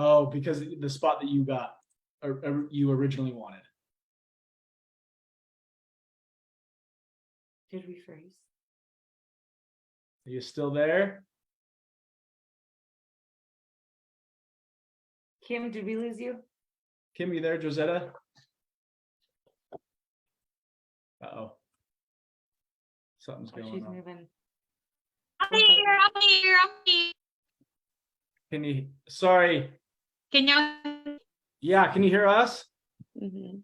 Oh, because the spot that you got, or you originally wanted. Did we freeze? Are you still there? Kim, did we lose you? Kim, you there? Josetta? Uh-oh. Something's going She's on. moving. I'm here. Can you, sorry. Can you? Yeah, can you hear us? Mm-hmm.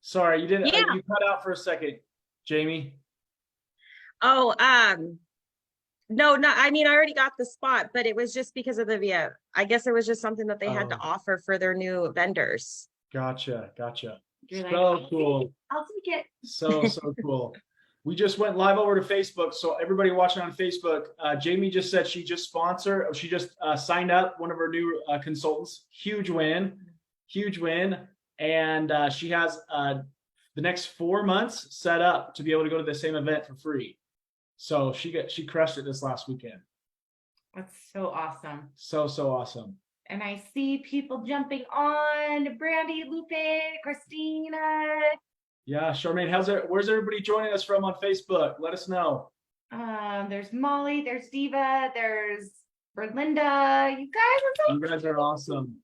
Sorry, you didn't, Yeah. you cut out for a second, Jamie. Oh, no, I mean, I already got the spot, but it was just because of the VIA. I guess it was just something that they had to Oh. offer for their new vendors. Gotcha. You're So like, cool. I'll take it. So cool. We just went live over to Facebook. So everybody watching on Facebook, Jamie just said she just signed up one of her new consultants. Huge win. And she has the next 4 months set up to be able to go to the same event for free. So she crushed it this last weekend. That's so awesome. So awesome. And I see people jumping on. Brandy, Lupe, Christina. Yeah, Charmaine, where's everybody joining us from on Facebook? Let us know. There's Molly, there's Diva, there's Berlinda. You guys are awesome.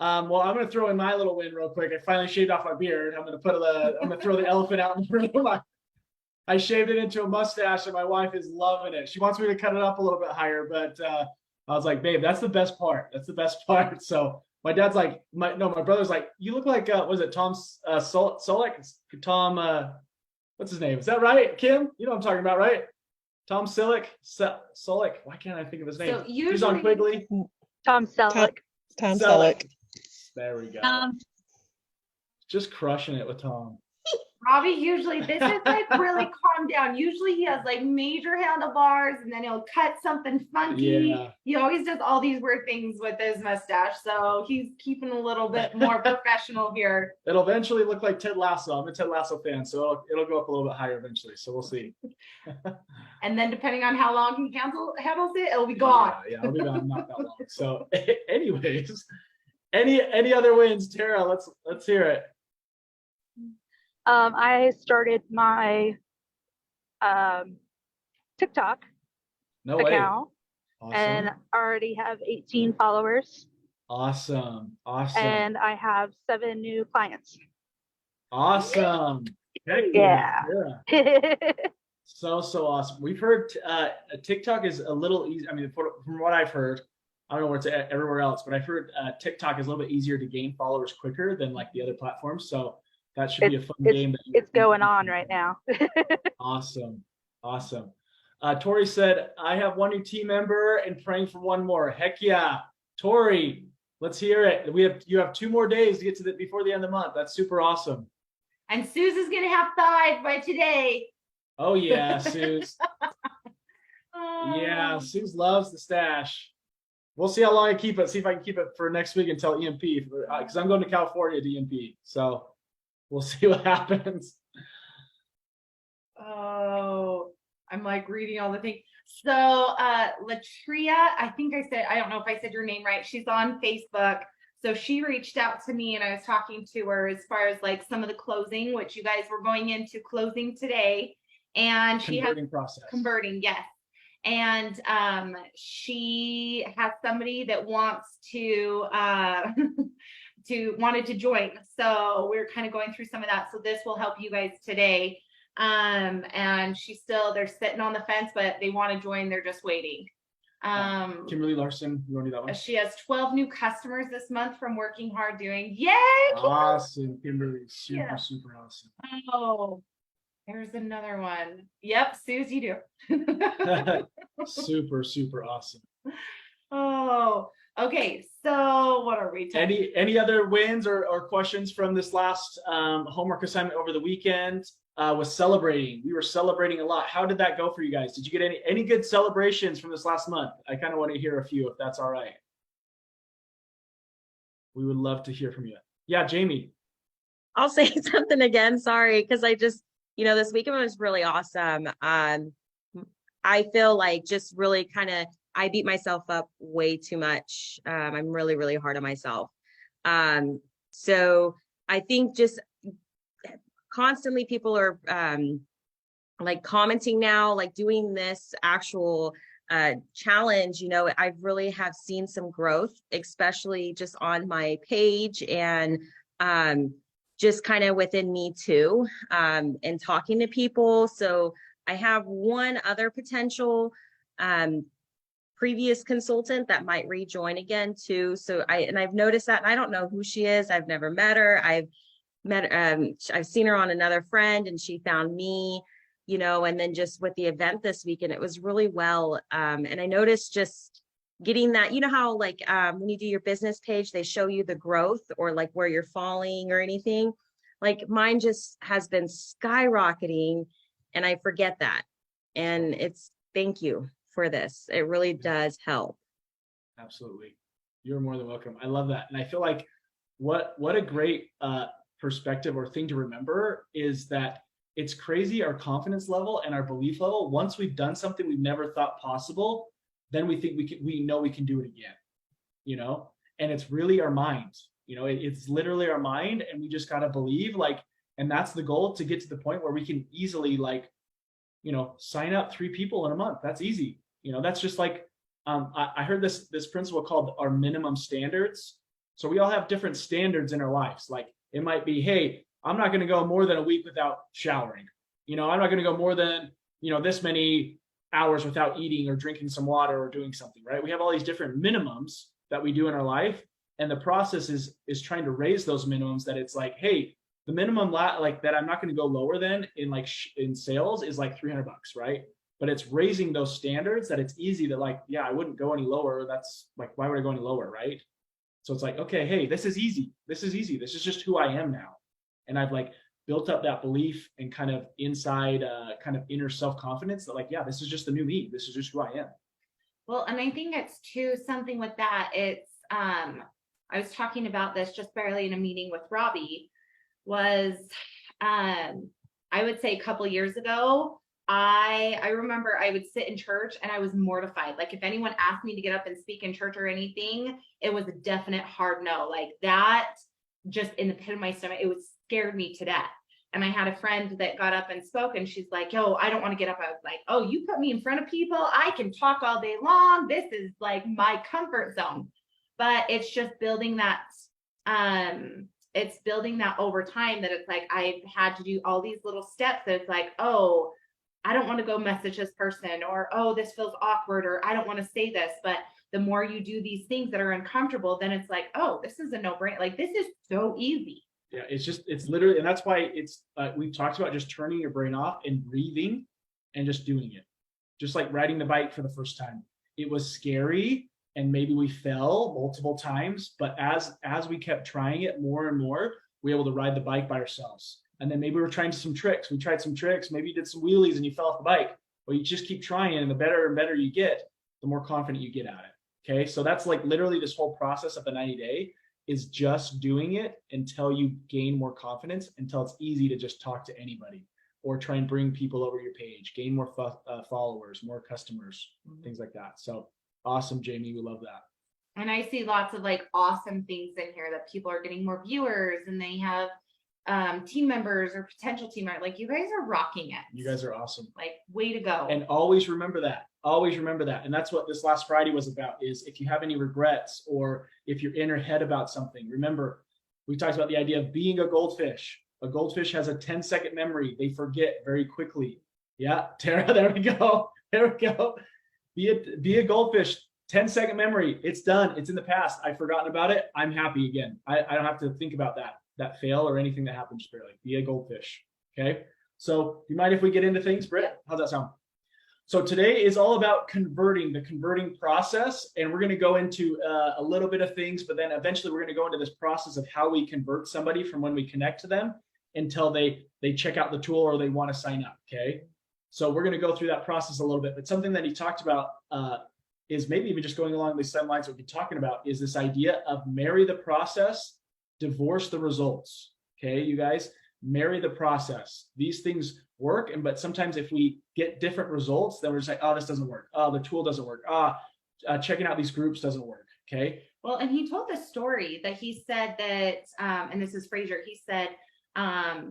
Well, I'm gonna throw in my little win real quick. I finally shaved off my beard. I'm gonna throw the elephant out in the room. I shaved it into a mustache, and my wife is loving it. She wants me to cut it up a little bit higher, but I was like, babe, that's the best part. So my dad's like, my brother's like, you look like was it Tom Selleck? Tom, what's his name? Is that right, Kim? You know what I'm talking about, right? Tom Selleck. Selleck. Why can't I think of his name? So He's on Quigley. Tom Selleck. Tom Selleck. There we go. Just crushing it with Tom. Robbie, usually this is like really calm down. Usually he has like major handlebars and then he'll cut something funky. Yeah. He always does all these weird things with his mustache. So he's keeping a little bit more professional here. It'll eventually look like Ted Lasso. I'm a Ted Lasso fan, so it'll go up a little bit higher eventually. So we'll see. And then depending on how long he handles it, it'll be gone. Yeah, it'll be gone not that long. So anyways, any other wins, Tara? Let's hear it. I started my TikTok account Awesome. and already have 18 followers. Awesome. And I have 7 new clients. Awesome. Yeah. So awesome. We've heard TikTok is a little easy. I mean, from what I've heard, I don't know where it's everywhere else, but I've heard TikTok is a little bit easier to gain followers quicker than like the other platforms. So that should be a fun game. It's going on right now. Awesome. Tori said, I have 1 new team member and praying for 1 more. Heck yeah. Tori, let's hear it. You have 2 more days to get to before the end of the month. That's super awesome. And Suze is going to have 5 by today. Oh yeah, Suze. Yeah, Suze loves the stash. We'll see how long I keep it. See if I can keep it for next week until EMP, because I'm going to California to EMP. So we'll see what happens. Oh, I'm like reading all the things. So Latria, I don't know if I said your name right. She's on Facebook. So she reached out to me and I was talking to her as far as like some of the closing, which you guys were going into closing today. And she has converting, yes. And she has somebody that wants to wanted to join. So we're kind of going through some of that. So this will help you guys today. And they're sitting on the fence, but they want to join. They're just waiting. Kimberly Larson, you want to do that one? She has 12 new customers this month from working hard doing. Yay! Awesome, Kimberly. Super awesome. Oh, there's another one. Yep, Suze, you do. super awesome. Oh, okay. So what are we talking? Any other wins or questions from this last homework assignment over the weekend? Was celebrating. We were celebrating a lot. How did that go for you guys? Did you get any good celebrations from this last month? I kind of want to hear a few, if that's all right. We would love to hear from you. Yeah, Jamie. I'll say something again. Sorry, because I just, this weekend was really awesome. I feel like just really kind of, I beat myself up way too much. I'm really, really hard on myself. So I think just constantly people are like commenting now, like doing this actual challenge, you know, I really have seen some growth, especially just on my page and just kind of within me too, and talking to people. So I have one other potential previous consultant that might rejoin again too. So I've noticed that, and I don't know who she is. I've never met her. I've seen her on another friend, and she found me, you know, and then just with the event this weekend, it was really well. And I noticed just getting that, you know, how like when you do your business page, they show you the growth or like where you're falling or anything. Like mine just has been skyrocketing, and I forget that. And it's thank you for this. It really does help. Absolutely. You're more than welcome. I love that. And I feel like what a great perspective or thing to remember is that it's crazy our confidence level and our belief level. Once we've done something we've never thought possible, then we think we know we can do it again, you know? And it's really our mind, you know, it's literally our mind, and we just got to believe, like, and that's the goal, to get to the point where we can easily, like, you know, sign up 3 people in a month. That's easy. You know, that's just like, I heard this principle called our minimum standards. So we all have different standards in our lives. Like it might be, hey, I'm not going to go more than a week without showering. You know, I'm not going to go more than, you know, this many hours without eating or drinking some water or doing something, right? We have all these different minimums that we do in our life. And the process is trying to raise those minimums, that it's like, hey, the minimum like that I'm not going to go lower than in like in sales is like $300, right? But it's raising those standards that it's easy to, like, yeah, I wouldn't go any lower. That's like, why would I go any lower, right? So it's like, okay, hey, this is easy. This is easy. This is just who I am now. And I've like built up that belief and kind of inside kind of inner self-confidence that, like, yeah, this is just the new me. This is just who I am. Well, and I think it's too something with that. It's I was talking about this just barely in a meeting with Robbie, was I would say a couple years ago, I remember I would sit in church and I was mortified. Like if anyone asked me to get up and speak in church or anything, it was a definite hard no. Like that, just in the pit of my stomach, it scared me to death. And I had a friend that got up and spoke, and she's like, yo, I don't want to get up. I was like, oh, you put me in front of people, I can talk all day long. This is like my comfort zone. But it's just building that, it's building that over time, that it's like, I've had to do all these little steps that it's like, oh, I don't want to go message this person, or, oh, this feels awkward, or I don't want to say this. But the more you do these things that are uncomfortable, then it's like, oh, this is a no-brainer. Like, this is so easy. Yeah, it's literally, and that's why it's, we've talked about just turning your brain off and breathing and just doing it. Just like riding the bike for the first time. It was scary, and maybe we fell multiple times, but as we kept trying it more and more, we were able to ride the bike by ourselves. And then maybe we were trying some tricks. We tried some tricks. Maybe you did some wheelies and you fell off the bike. Well, you just keep trying, and the better and better you get, the more confident you get at it. Okay, so that's like literally this whole process of the 90-day is just doing it until you gain more confidence, until it's easy to just talk to anybody or try and bring people over your page, gain more followers, more customers, things like that. So awesome, Jamie. We love that. And I see lots of like awesome things in here, that people are getting more viewers, and they have team members or potential team members. Like, you guys are rocking it. You guys are awesome. Like, way to go. And always remember that. Always remember that. And that's what this last Friday was about, is if you have any regrets, or if you're in your head about something, remember, we talked about the idea of being a goldfish. A goldfish has a 10-second memory. They forget very quickly. Yeah, Tara, there we go. There we go. Be a goldfish. 10-second memory. It's done. It's in the past. I've forgotten about it. I'm happy again. I don't have to think about that fail or anything that happened. Just barely. Be a goldfish. Okay. So do you mind if we get into things, Britt? How's that sound? So today is all about the converting process. And we're going to go into a little bit of things, but then eventually we're going to go into this process of how we convert somebody from when we connect to them until they check out the tool or they want to sign up. Okay. So we're going to go through that process a little bit, but something that he talked about is maybe even just going along these same lines that we've been talking about, is this idea of marry the process, divorce the results. Okay, you guys, marry the process. These things work, but sometimes if we get different results, then we're just like, oh, this doesn't work. Oh, the tool doesn't work. checking out these groups doesn't work. Okay. Well, and he told this story that he said that, and this is Fraser, he said,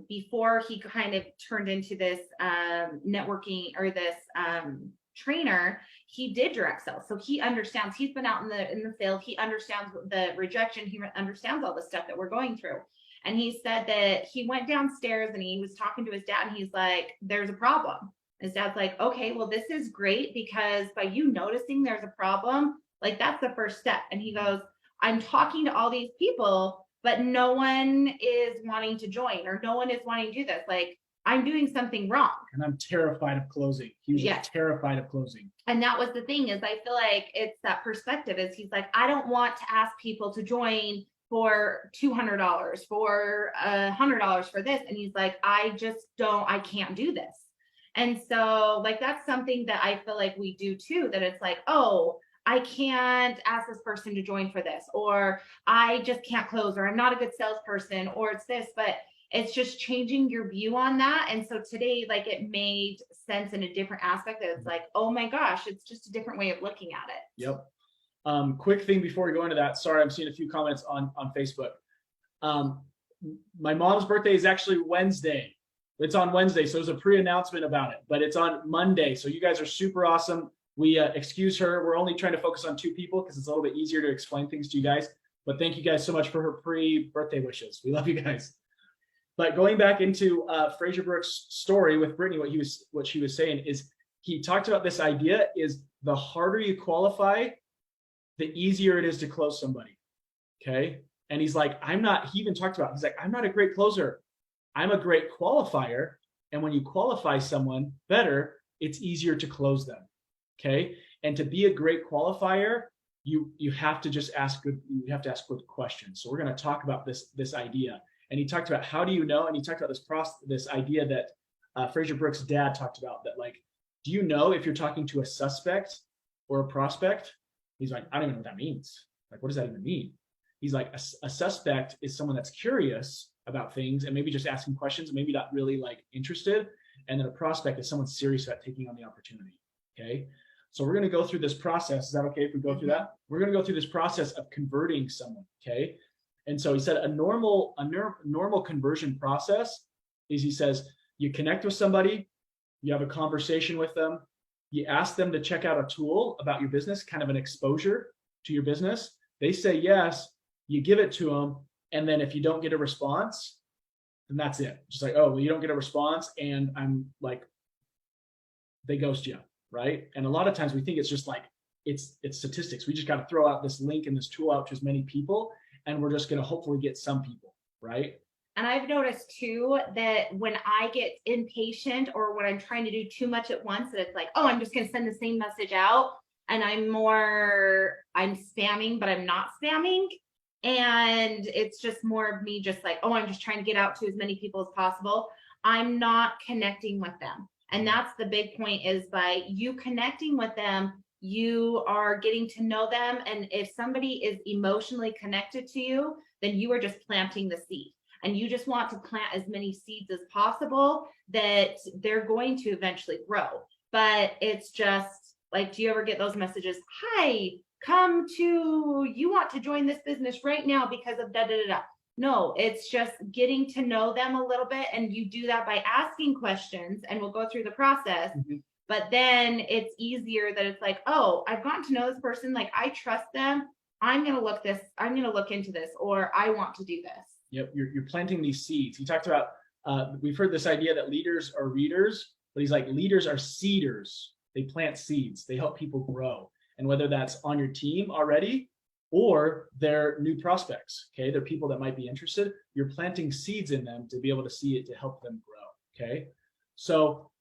before he kind of turned into this networking or this trainer, he did direct sales. So he understands, he's been out in the field, he understands the rejection, he understands all the stuff that we're going through. And he said that he went downstairs and he was talking to his dad and he's like, there's a problem. His dad's like, okay, well, this is great because by you noticing there's a problem, like that's the first step. And he goes, I'm talking to all these people, but no one is wanting to join or no one is wanting to do this. Like I'm doing something wrong. And I'm terrified of closing. He was Yeah. terrified of closing. And that was the thing is I feel like it's that perspective is he's like, I don't want to ask people to join for $200, for $100 for this. And he's like, I can't do this. And so like, that's something that I feel like we do too, that it's like, oh, I can't ask this person to join for this, or I just can't close, or I'm not a good salesperson, or it's this, but it's just changing your view on that. And so today, like it made sense in a different aspect that it's like, oh my gosh, it's just a different way of looking at it. Yep. Quick thing before we go into that. Sorry, I'm seeing a few comments on Facebook. My mom's birthday is actually Wednesday. It's on Wednesday, so there's a pre-announcement about it, but it's on Monday. So you guys are super awesome. We excuse her. We're only trying to focus on 2 people because it's a little bit easier to explain things to you guys. But thank you guys so much for her pre-birthday wishes. We love you guys. But going back into Fraser Brooks' story with Brittany, what she was saying is he talked about this idea is the harder you qualify, the easier it is to close somebody. Okay. And he's like, he even talked about, he's like, I'm not a great closer. I'm a great qualifier. And when you qualify someone better, it's easier to close them. Okay. And to be a great qualifier, you have to just ask good questions. So we're going to talk about this idea. And he talked about how do you know? And he talked about this idea that Fraser Brooks' dad talked about, that like, do you know if you're talking to a suspect or a prospect? He's like, I don't even know what that means. Like, what does that even mean? He's like, a suspect is someone that's curious about things and maybe just asking questions, maybe not really like interested. And then a prospect is someone serious about taking on the opportunity. Okay. So we're going to go through this process. Is that okay if we go through that? We're going to go through this process of converting someone. Okay. And so he said a normal conversion process is, he says, you connect with somebody, you have a conversation with them, you ask them to check out a tool about your business, kind of an exposure to your business. They say yes, you give it to them. And then if you don't get a response, then that's it. Just like, oh, well, you don't get a response. And I'm like, they ghost you, right? And a lot of times we think it's just like, it's statistics. We just got to throw out this link and this tool out to as many people, and we're just going to hopefully get some people, right? And I've noticed too that when I get impatient or when I'm trying to do too much at once, that it's like, oh, I'm just going to send the same message out. And I'm spamming, but I'm not spamming. And it's just more of me just like, oh, I'm just trying to get out to as many people as possible. I'm not connecting with them. And that's the big point, is by you connecting with them, you are getting to know them. And if somebody is emotionally connected to you, then you are just planting the seed. And you just want to plant as many seeds as possible that they're going to eventually grow. But it's just like, do you ever get those messages? Hi, you want to join this business right now because of da da da da. No, it's just getting to know them a little bit. And you do that by asking questions, and we'll go through the process. Mm-hmm. But then it's easier that it's like, oh, I've gotten to know this person. Like, I trust them. I'm going to look into this, or I want to do this. Yep. You're planting these seeds. He talked about, we've heard this idea that leaders are readers, but he's like, leaders are seeders. They plant seeds. They help people grow. And whether that's on your team already or they're new prospects, okay? They're people that might be interested. You're planting seeds in them to be able to see it, to help them grow, okay? So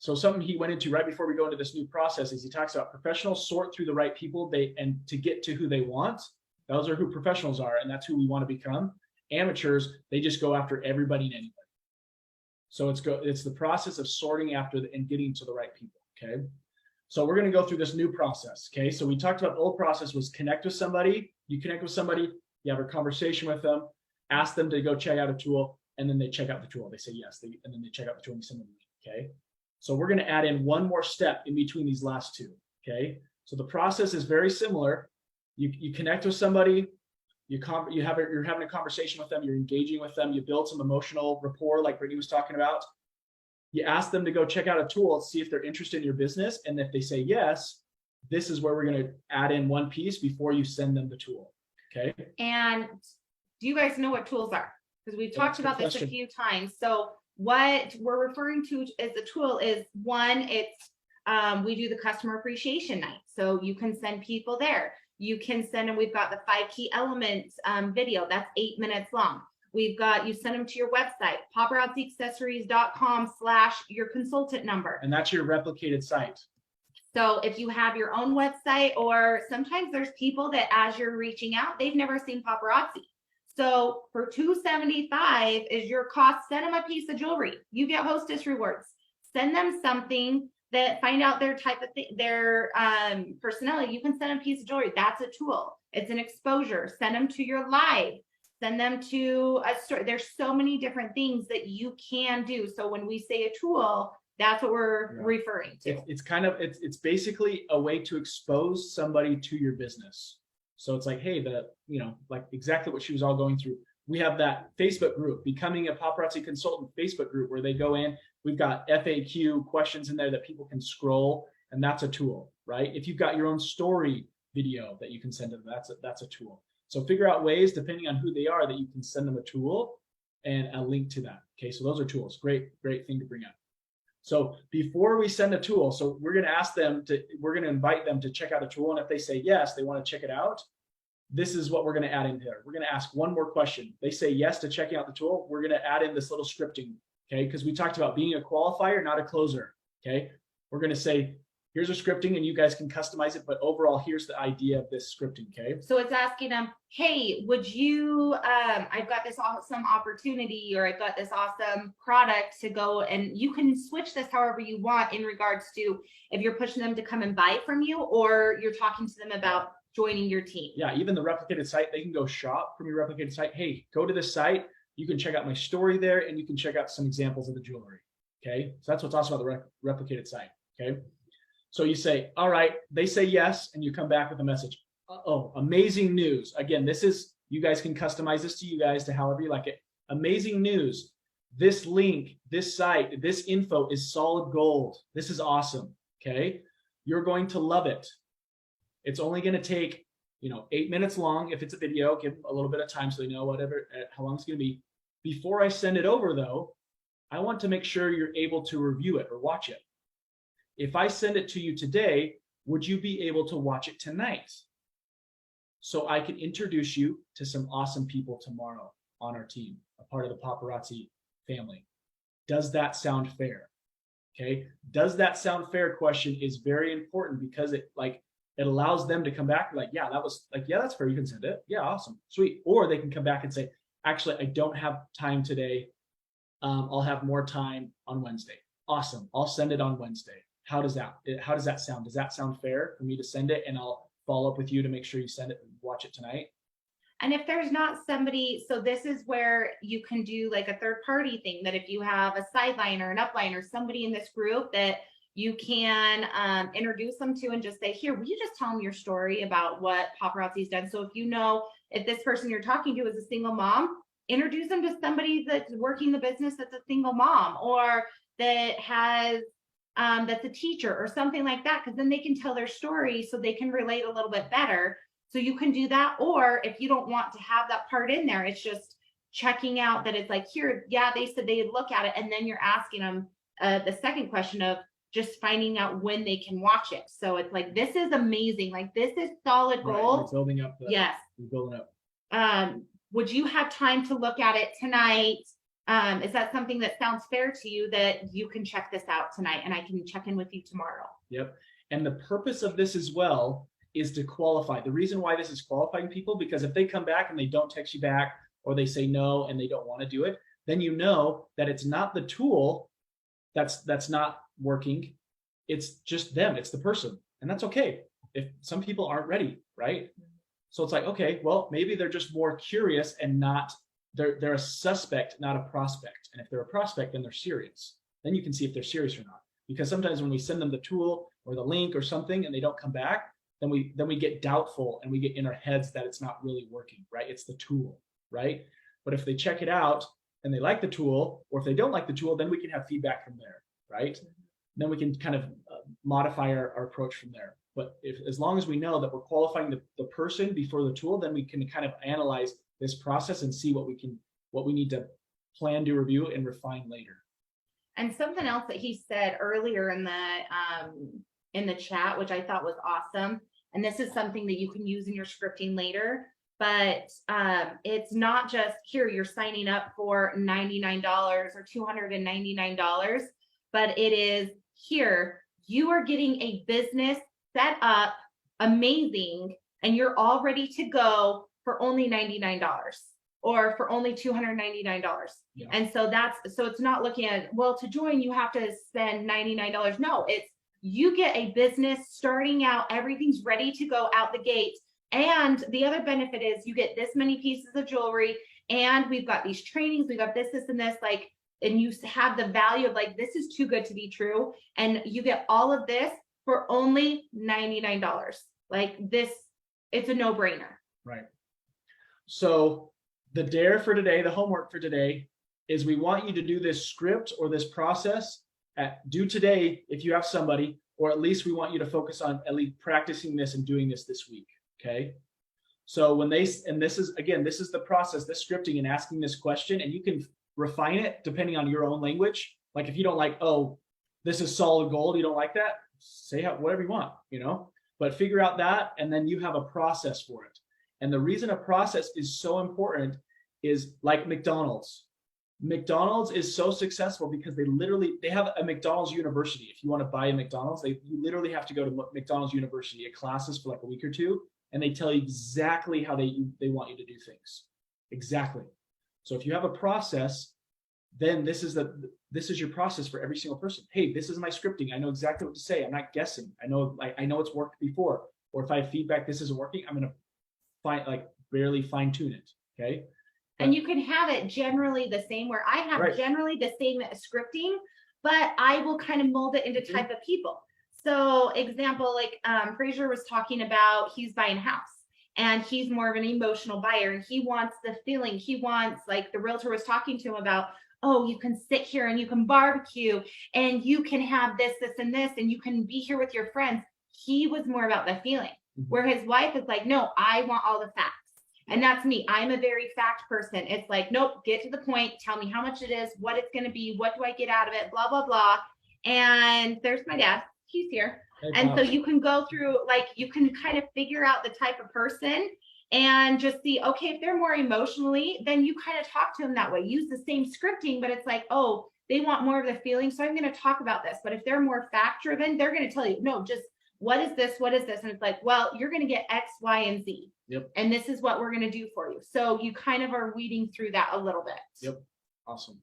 something he went into right before we go into this new process is he talks about professionals sort through the right people and to get to who they want. Those are who professionals are, and that's who we want to become. Amateurs, they just go after everybody and anybody. So it's the process of sorting after and getting to the right people, okay? So we're going to go through this new process, okay? So we talked about the old process was connect with somebody. You connect with somebody, you have a conversation with them, ask them to go check out a tool, and then they check out the tool. They say yes, and then they check out the tool and you send them the link, okay? So we're going to add in one more step in between these last two, okay? So the process is very similar. You connect with somebody, you're having a conversation with them, you're engaging with them, you build some emotional rapport like Brittany was talking about. You ask them to go check out a tool, see if they're interested in your business. And if they say yes, this is where we're going to add in one piece before you send them the tool. Okay. And do you guys know what tools are? Because we've Yeah, talked that's a good about this a question. few times. So what we're referring to as a tool is one, it's we do the customer appreciation night. So you can send people there. You can send them, we've got the 5 key elements video, that's 8 minutes long. We've got, you send them to your website, paparazziaccessories.com/your consultant number. And that's your replicated site. So if you have your own website, or sometimes there's people that as you're reaching out, they've never seen paparazzi. So for $275 is your cost. Send them a piece of jewelry. You get hostess rewards. Send them something that, find out their type of thing, their personality. You can send them a piece of jewelry. That's a tool. It's an exposure. Send them to your live. Send them to a store. There's so many different things that you can do. So when we say a tool, that's what we're Yeah. referring to. It's basically a way to expose somebody to your business. So it's like, hey, like exactly what she was all going through. We have that Facebook group, Becoming a Paparazzi Consultant Facebook group, where they go in. We've got FAQ questions in there that people can scroll, and that's a tool, right? If you've got your own story video that you can send to them, that's a tool. So figure out ways, depending on who they are, that you can send them a tool and a link to that. Okay, so those are tools. Great thing to bring up. So before we send a tool, so we're going to invite them to check out a tool. And if they say yes, they want to check it out, this is what we're going to add in there. We're going to ask one more question. They say yes to checking out the tool. We're going to add in this little scripting. Okay, because we talked about being a qualifier, not a closer. Okay, we're going to say, here's a scripting and you guys can customize it, but overall, here's the idea of this scripting. Okay. So it's asking them, hey, would you, I've got this awesome opportunity, or I've got this awesome product to go, and you can switch this however you want in regards to if you're pushing them to come and buy from you, or you're talking to them about joining your team. Yeah, even the replicated site, they can go shop from your replicated site. Hey, go to this site. You can check out my story there, and you can check out some examples of the jewelry. Okay, so that's what's awesome about the replicated site. Okay, so you say, all right, they say yes, and you come back with a message. Oh, amazing news. Again, this is, you guys can customize this to you guys to however you like it. Amazing news. This link, this site, this info is solid gold. This is awesome. Okay, you're going to love it. It's only going to take, 8 minutes long. If it's a video, give them a little bit of time so they know how long it's going to be. Before I send it over, though, I want to make sure you're able to review it or watch it. If I send it to you today, would you be able to watch it tonight? So I can introduce you to some awesome people tomorrow on our team, a part of the paparazzi family. Does that sound fair? Okay. Does that sound fair question is very important, because it allows them to come back and like, yeah, that's fair. You can send it. Yeah. Awesome. Sweet. Or they can come back and say, actually, I don't have time today. I'll have more time on Wednesday. Awesome. I'll send it on Wednesday. How does that sound? Does that sound fair for me to send it? And I'll follow up with you to make sure you send it and watch it tonight. And if there's not somebody, so this is where you can do like a third party thing, that if you have a sideline or an upline or somebody in this group that you can introduce them to and just say, here, will you just tell them your story about what paparazzi's done? So if this person you're talking to is a single mom, introduce them to somebody that's working the business that's a single mom, or that has that's a teacher or something like that, because then they can tell their story so they can relate a little bit better. So you can do that. Or if you don't want to have that part in there, it's just checking out that it's like, here, yeah, they said they'd look at it. And then you're asking them the second question of just finding out when they can watch it. So it's like, this is amazing. Like, this is solid gold. Right, building up. Yes. Building up. Would you have time to look at it tonight? Is that something that sounds fair to you, that you can check this out tonight and I can check in with you tomorrow? Yep. And the purpose of this as well is to qualify. The reason why this is qualifying people, because if they come back and they don't text you back, or they say no and they don't want to do it, then you know that it's not the tool that's not working. It's just them. It's the person. And that's okay. If some people aren't ready, right? So it's like, okay, well, maybe they're just more curious and they're a suspect, not a prospect. And if they're a prospect, then they're serious. Then you can see if they're serious or not. Because sometimes when we send them the tool or the link or something and they don't come back, then we get doubtful and we get in our heads that it's not really working, right? It's the tool, right? But if they check it out and they like the tool, or if they don't like the tool, then we can have feedback from there, right? Then we can kind of modify our approach from there. But as long as we know that we're qualifying the person before the tool, then we can kind of analyze this process and see what we need to plan, do, review, and refine later. And something else that he said earlier in the chat, which I thought was awesome, and this is something that you can use in your scripting later, but it's not just here, you're signing up for $99 or $299, but it is here, you are getting a business set up, amazing, and you're all ready to go for only $99 or for only $299. Yeah. And so it's not looking at, well, to join, you have to spend $99. No, it's you get a business starting out, everything's ready to go out the gate. And the other benefit is you get this many pieces of jewelry, and we've got these trainings, we've got this, and this, like, and you have the value of like, this is too good to be true. And you get all of this for only $99. Like this, it's a no-brainer. Right. So the dare for today, the homework for today is we want you to do this script or this process due today if you have somebody, or at least we want you to focus on at least practicing this and doing this week. Okay. So when this is the process, this scripting and asking this question, and you can refine it depending on your own language. Like if you don't like, oh, this is solid gold, you don't like that, say whatever you want, but figure out that, and then you have a process for it. And the reason a process is so important is like McDonald's. McDonald's is so successful because they have a McDonald's University. If you want to buy a McDonald's, you literally have to go to McDonald's University, a classes for like a week or two, and they tell you exactly how they want you to do things. Exactly. So if you have a process, then this is your process for every single person. Hey, this is my scripting. I know exactly what to say. I'm not guessing. I know it's worked before. Or if I have feedback, this isn't working, I'm gonna barely fine tune it. Okay. And you can have it generally the same, where I have generally the same scripting, but I will kind of mold it into type of people. So example, like Fraser was talking about, he's buying a house and he's more of an emotional buyer and he wants the feeling. He wants, like the realtor was talking to him about, oh, you can sit here and you can barbecue and you can have this, and this, and you can be here with your friends. He was more about the feeling, where his wife is like, no, I want all the facts. And that's me. I'm a very fact person. It's like, nope, get to the point. Tell me how much it is, what it's going to be, what do I get out of it, blah, blah, blah. And there's my dad. He's here. And so you can go through, like, you can kind of figure out the type of person and just see, okay, if they're more emotionally, then you kind of talk to them that way. Use the same scripting, but it's like, oh, they want more of the feeling. So I'm going to talk about this. But if they're more fact driven, they're going to tell you, no, just what is this? What is this? And it's like, well, you're going to get X, Y, and Z. Yep. And this is what we're going to do for you. So you kind of are weeding through that a little bit. Yep. Awesome.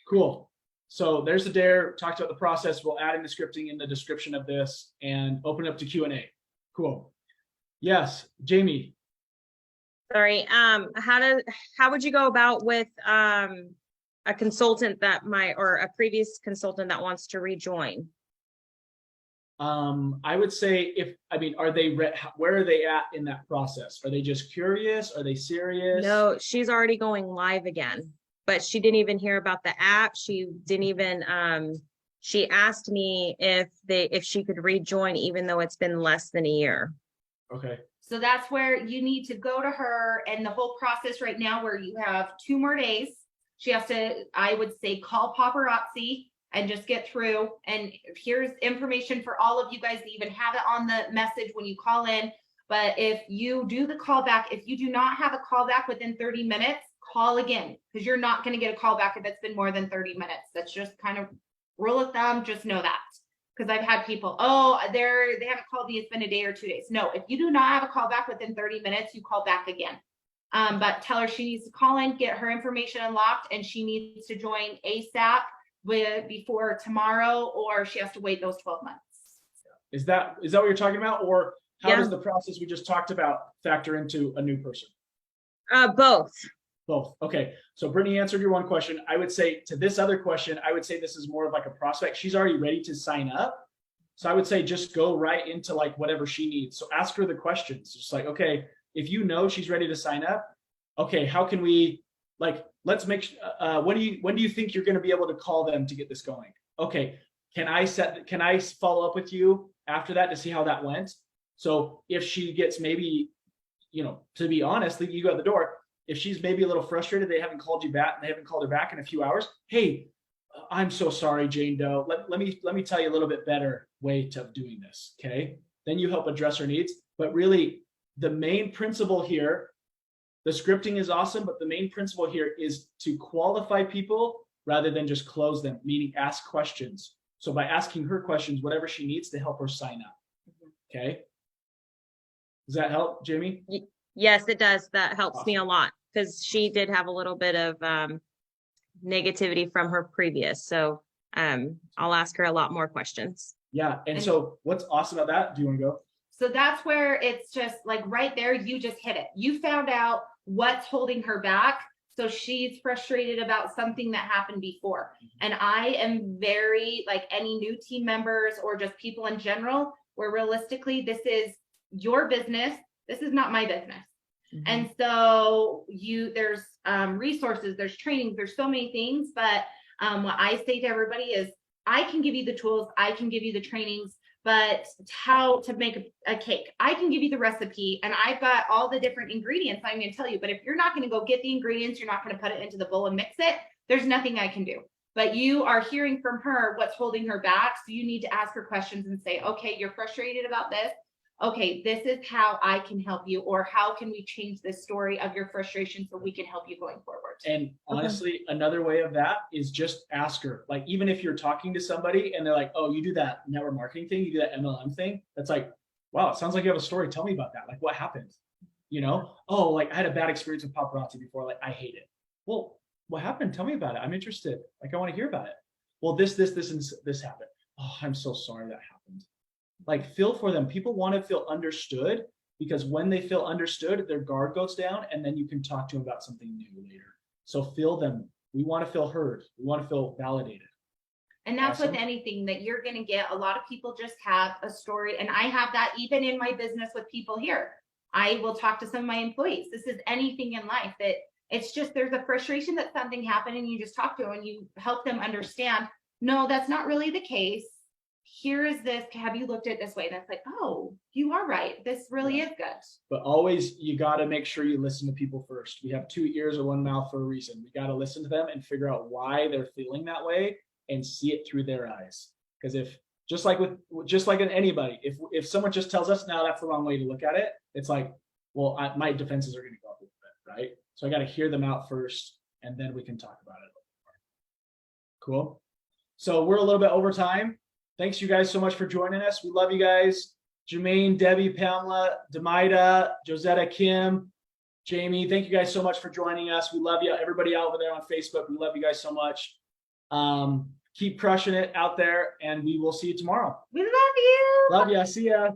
Cool. So there's the dare. Talked about the process. We'll add in the scripting in the description of this and open up to Q&A. Cool. Yes, Jamie. Sorry. How would you go about with a consultant or a previous consultant that wants to rejoin? I would say are they where are they at in that process? Are they just curious? Are they serious? No, she's already going live again, but she didn't even hear about the app. She didn't even, she asked me if she could rejoin, even though it's been less than a year. Okay. So that's where you need to go to her, and the whole process right now, where you have 2 more days. She has to, I would say, call paparazzi and just get through. And here's information for all of you guys to even have it on the message when you call in. But if you do the callback, if you do not have a callback within 30 minutes, call again, because you're not going to get a callback if it's been more than 30 minutes. That's just kind of rule of thumb. Just know that. Because I've had people, they haven't called me, it's been a day or 2 days. No, if you do not have a callback within 30 minutes, you call back again. But tell her she needs to call in, get her information unlocked, and she needs to join ASAP before tomorrow, or she has to wait those 12 months. Is that what you're talking about? Or how does the process we just talked about factor into a new person? Both. Both. Okay. So Brittany answered your one question. I would say to this other question, I would say this is more of like a prospect. She's already ready to sign up. So I would say just go right into like whatever she needs. So ask her the questions. Just like, okay, if you know she's ready to sign up, okay, how can we like, let's make, when do you think you're going to be able to call them to get this going? Okay, can I follow up with you after that to see how that went? So if she gets maybe, to be honest, you go out the door. If she's maybe a little frustrated, they haven't called you back, and they haven't called her back in a few hours. Hey, I'm so sorry, Jane Doe. Let me tell you a little bit better way of doing this. Okay. Then you help address her needs. But really, the main principle here, the scripting is awesome, but the main principle here is to qualify people rather than just close them, meaning ask questions. So by asking her questions, whatever she needs to help her sign up. Okay. Does that help, Jamie? Yes, it does. That helps me a lot because she did have a little bit of negativity from her previous. So I'll ask her a lot more questions. Yeah. And so what's awesome about that? Do you want to go? So that's where it's just like right there, you just hit it. You found out what's holding her back. So she's frustrated about something that happened before. And I am very like any new team members or just people in general, where realistically, this is your business. This is not my business. And so there's resources, there's trainings, there's so many things. But what I say to everybody is I can give you the tools, I can give you the trainings, but how to make a cake, I can give you the recipe, and I've got all the different ingredients I'm going to tell you. But if you're not going to go get the ingredients, you're not going to put it into the bowl and mix it, there's nothing I can do. But you are hearing from her what's holding her back. So you need to ask her questions and say, okay, you're frustrated about this. Okay, this is how I can help you, or how can we change this story of your frustration so we can help you going forward. And honestly, another way of that is just ask her. Like, even if you're talking to somebody and they're like, oh, you do that network marketing thing, you do that MLM thing. That's like, wow, it sounds like you have a story. Tell me about that. Like, what happened? Oh, like I had a bad experience with paparazzi before. Like, I hate it. Well, what happened? Tell me about it. I'm interested. Like, I want to hear about it. Well, this, and this happened. Oh, I'm so sorry that happened. Like, feel for them. People want to feel understood, because when they feel understood, their guard goes down, and then you can talk to them about something new later. So feel them. We want to feel heard. We want to feel validated. And that's with anything that you're going to get. A lot of people just have a story. And I have that even in my business with people here. I will talk to some of my employees. This is anything in life that it's just, there's a frustration that something happened, and you just talk to them and you help them understand, no, that's not really the case. Here is this. Have you looked at it this way? That's like, oh, you are right. This really is good. But always, you got to make sure you listen to people first. We have 2 ears or 1 mouth for a reason. We got to listen to them and figure out why they're feeling that way and see it through their eyes. Because if just like in anybody, if someone just tells us, no, that's the wrong way to look at it, it's like, well, my defenses are going to go up a little bit, right? So I got to hear them out first, and then we can talk about it a little more. Cool. So we're a little bit over time. Thanks you guys so much for joining us. We love you guys. Jermaine, Debbie, Pamela, Demida, Josetta, Kim, Jamie, thank you guys so much for joining us. We love you. Everybody over there on Facebook, we love you guys so much. Keep crushing it out there, and we will see you tomorrow. We love you. Love ya. See ya.